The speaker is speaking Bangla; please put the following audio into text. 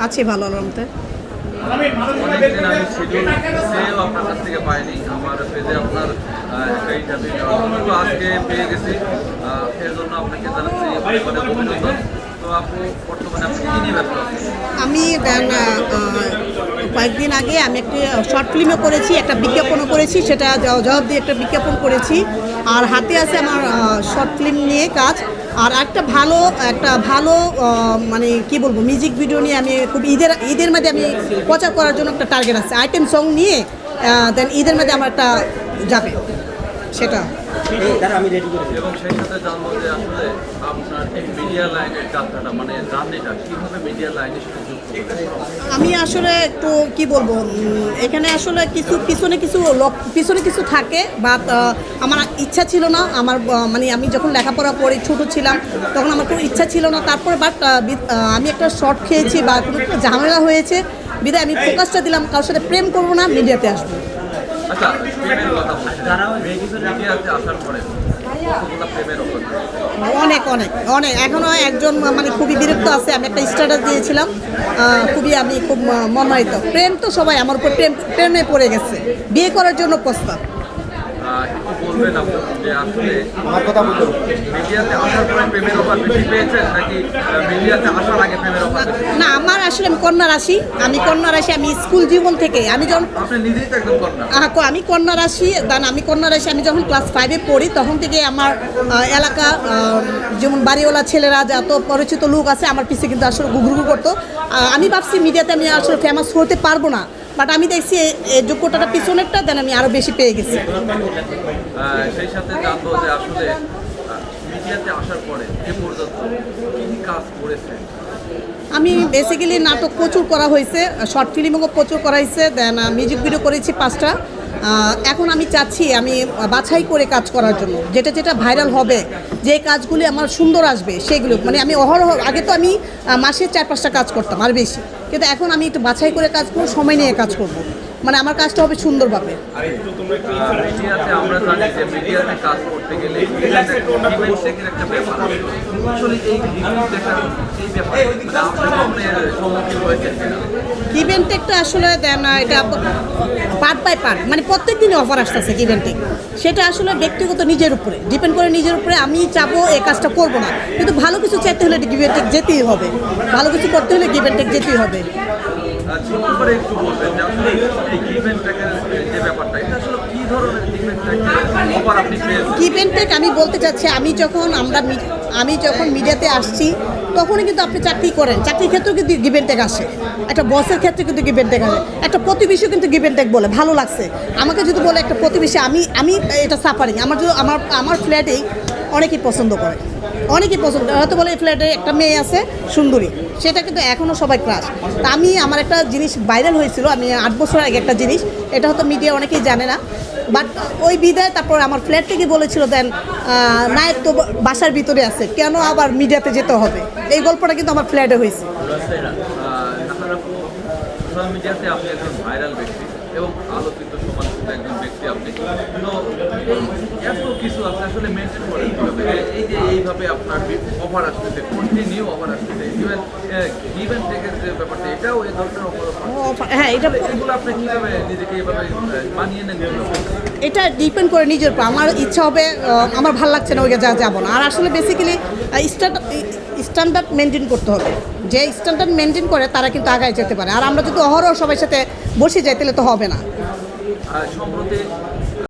আছি ভালো আলহামদুলিল্লাহ। অনেকদিন আমি শিডিউল সেও আপনার কাছ থেকে পাইনি, আমার পেজে আপনার একটা ইন্টারভিউ নেওয়ার জন্য, তো আজকে পেয়ে গেছি। এর জন্য আপনাকে জানাচ্ছি অনেক অভিনন্দন। তো আপনি বর্তমানে আপনি কী নিয়ে ব্যস্ত আছেন? আমি কয়েকদিন আগে আমি একটি শর্ট ফিল্মও করেছি, একটা বিজ্ঞাপনও করেছি, সেটা জবাব দিয়ে একটা বিজ্ঞাপন করেছি। আর হাতে আছে আমার শর্ট ফিল্ম নিয়ে কাজ। আর একটা ভালো মানে কি বলবো, মিউজিক ভিডিও নিয়ে আমি খুব ঈদের মধ্যে আমি প্রচার করার জন্য একটা টার্গেট আছে, আইটেম সং নিয়ে। দেন ঈদের মধ্যে আমার একটা যাবে সেটা। এবং সেই সাথে জানবো যে আসলে আপনার এই মিডিয়া লাইনের যাত্রাটা, মানে জার্নিটা কীভাবে মিডিয়া লাইনে আমি আসলে একটু কি বলবো, এখানে আসলে পিছনে কিছু থাকে, বা আমার ইচ্ছা ছিল না। আমার মানে আমি যখন লেখাপড়া করি, ছোটো ছিলাম, তখন আমার কোনো ইচ্ছা ছিল না। তারপরে আমি একটা শর্ট খেয়েছি বা কোনো একটা ঝামেলা হয়েছে, বিদায় আমি ফোকাসটা দিলাম কারোর সাথে প্রেম করবো না, মিডিয়াতে আসবো। আচ্ছা, প্রেমের কথা মিডিয়াতে আসার পরে অনেক অনেক অনেক এখনও একজন মানে খুবই বিরক্ত আছে। আমি একটা স্ট্যাটাস দিয়েছিলাম, আমি খুব মর্মাহিত। প্রেম তো সবাই আমার উপর প্রেমে পড়ে গেছে, বিয়ে করার জন্য প্রস্তাব। বলবেন আপনি যে আসলে আমার কথা বলুন, মিডিয়াতে আসার পরে প্রেমের অফার বেশি পেয়েছেন নাকি মিডিয়াতে আসার আগে প্রেমের অফার? না, আমার আসলে আমি কন্যা রাশি। আমি স্কুল জীবন থেকে আমি যখন আপনি নিজেই তো একদম কন্যা। আমি কন্যা রাশি। আমি যখন ক্লাস 5-এ পড়ি তখন থেকে আমার এলাকা যেমন বাড়িওয়ালা ছেলেরা যত পরিচিত লোক আছে আমার পিছিয়ে কিন্তু আসলে ঘুঘুঘু করতো। আমি ভাবছি মিডিয়াতে আমি আসলে ফেমাস হতে পারবো না, বাট আমি দেখছি এই যোগ্যতাটা পিছনেরটা, দেন আমি আরও বেশি পেয়ে গেছি। সেই সাথে জানবো যে আসলে মিডিয়াতে আসার পরে এ পর্যন্ত কী কাজ করেছেন? আমি বেসিক্যালি নাটক প্রচুর করা হয়েছে, শর্ট ফিল্মও প্রচুর করা হয়েছে, দেন মিউজিক ভিডিও করেছি 5টা। এখন আমি চাচ্ছি আমি বাছাই করে কাজ করার জন্য, যেটা ভাইরাল হবে, যে কাজগুলি আমার সুন্দর আসবে সেগুলো। মানে আমি আগে তো আমি মাসে 4-5টা কাজ করতাম আর বেশি, কিন্তু এখন আমি একটু বাছাই করে কাজ করবো, সময় নিয়ে কাজ করব, মানে আমার কাজটা হবে সুন্দরভাবে। মিডিয়াতে আমরা জানি যে মিডিয়াতে কাজ করতে গেলে একটা ব্যাপার আসলে এই গিভেনটেকটা আসলে দেন এটা পার্ট বাই পার্ট, মানে প্রত্যেক দিনই অফার আসতেছে গিভেনটেক। সেটা আসলে ব্যক্তিগত নিজের উপরে ডিপেন্ড করে, নিজের উপরে। আমি চাবো এই কাজটা করবো না, কিন্তু ভালো কিছু চাইতে হলে গিভেনটেক যেতেই হবে, ভালো কিছু করতে হলে গিভেনটেক যেতেই হবে। একটু বলবেন যে আসলে এই গিভেনটেকের যে ব্যাপারটা, এটা আসলে কী ধরনের অফার আপনি পেয়েছেন? গিভেনটেক আমি বলতে চাচ্ছি, আমি যখন মিডিয়াতে আসছি তখনই কিন্তু আপনি চাকরি করেন, চাকরির ক্ষেত্রেও কিন্তু গিভেনটেক আসে, একটা বসের ক্ষেত্রে কিন্তু গিভেনটেক আসে, একটা প্রতিবেশীও কিন্তু গিভেনটেক বলে ভালো লাগছে আমাকে যদি বলে একটা প্রতিবেশী, আমি এটা সাফারিং, আমার ফ্ল্যাটেই অনেকেই পছন্দ করে, হয়তো বলে এই ফ্ল্যাটে একটা মেয়ে আছে সুন্দরী, সেটা কিন্তু এখনও সবাই ক্রাশ। তা আমার একটা জিনিস ভাইরাল হয়েছিল, আমি 8 বছর আগে একটা জিনিস, এটা হয়তো মিডিয়া অনেকেই জানে না, বাট ওই বিদায় তারপর আমার ফ্ল্যাট থেকে বলেছিল দেন নায়ক তো বাসার ভিতরে আছে, কেন আবার মিডিয়াতে যেতে হবে, এই গল্পটা কিন্তু আমার ফ্ল্যাটে হয়েছে। সোশ্যাল মিডিয়াতে আপনি একজন ভাইরাল ব্যক্তি এবং আলোচিত সমালোচিত একজন ব্যক্তি আপনি, তো এত কিছু আপনি আসলে মেনটেন করেন এই যে এইভাবে আপনার অফার আসতেছে, কন্টিনিউ অফার আসতেছে, ইভেন গিভ অ্যান্ড টেকের যে ব্যাপারটা, এটাও এই ধরনের অফার। হ্যাঁ, এগুলো আপনি কীভাবে নিজেকে এইভাবে মানিয়ে নেন? এটা ডিপেন্ড করে নিজের উপর। আমার ইচ্ছা হবে, আমার ভালো লাগছে না, ওইটা যাবো না। আর আসলে বেসিক্যালি স্ট্যান্ডার্ড মেনটেন করতে হবে, যে স্ট্যান্ডার্ড মেনটেন করে তারা কিন্তু আগায় যেতে পারে। আর আমরা যদি অহরহ সবার সাথে বসে যাই তাহলে তো হবে না। সম্প্রতি